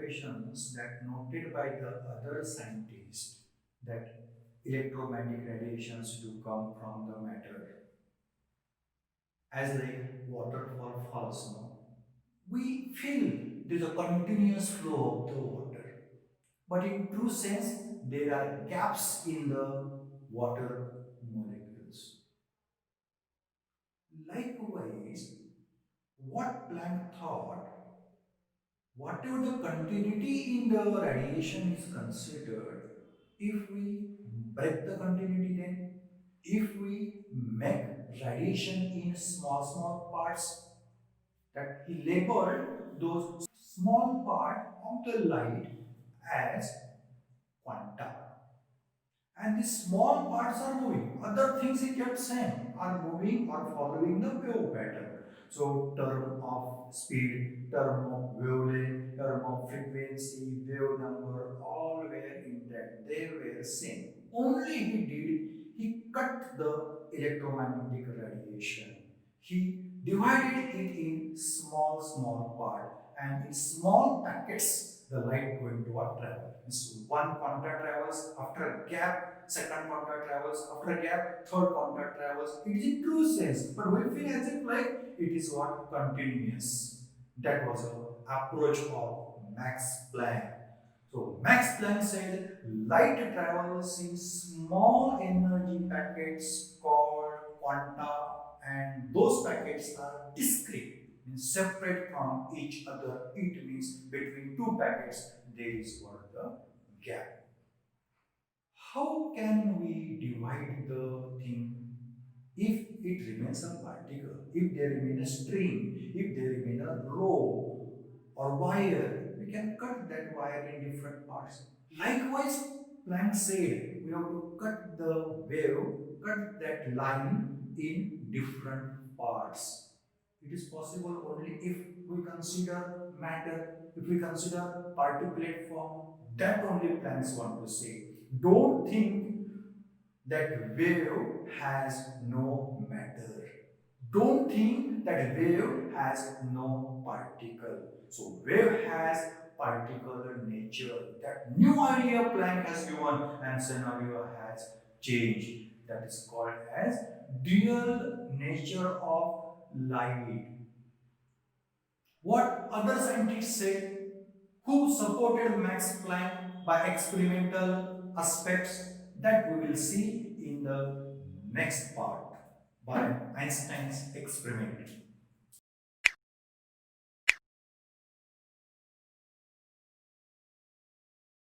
observations that noted by the other scientists that electromagnetic radiations do come from the matter. As like waterfall falls now, we feel there's a continuous flow of the water. But in true sense, there are gaps in the water molecules. Likewise, what Planck thought, whatever the continuity in the radiation is considered, if we break the continuity, then if we make radiation in small parts, that he labeled those small part of the light as quanta. And these small parts are moving. Other things he kept same, are moving or following the wave pattern. So term of speed, term of wavelength, term of frequency, wave number, all were intact. They were same. Only he cut the electromagnetic radiation. He divided it in small part, and in small packets the light going to travel. So one quanta travels, after a gap, second quanta travels, after a gap, third quanta travels. It is in true sense, but we feel as if like it is what continuous. That was a approach of Max Planck. So Max Planck said light travels in small energy packets called quanta, and those packets are discrete, means separate from each other. It means between two packets there is what the gap. How can we divide the thing if it remains a particle, if there remain a string, if there remain a row or wire, we can cut that wire in different parts. Likewise, Planck said we have to cut the wave, cut that line in different parts. It is possible only if we consider matter, if we consider particulate form. That only Planck want to say. Don't think that wave has no matter. Don't think that wave has no particle. So wave has particular nature. That new idea Planck has given and scenario has changed. That is called as dual nature of light. What other scientists say who supported Max Planck by experimental aspects, that we will see in the next part by Einstein's experiment.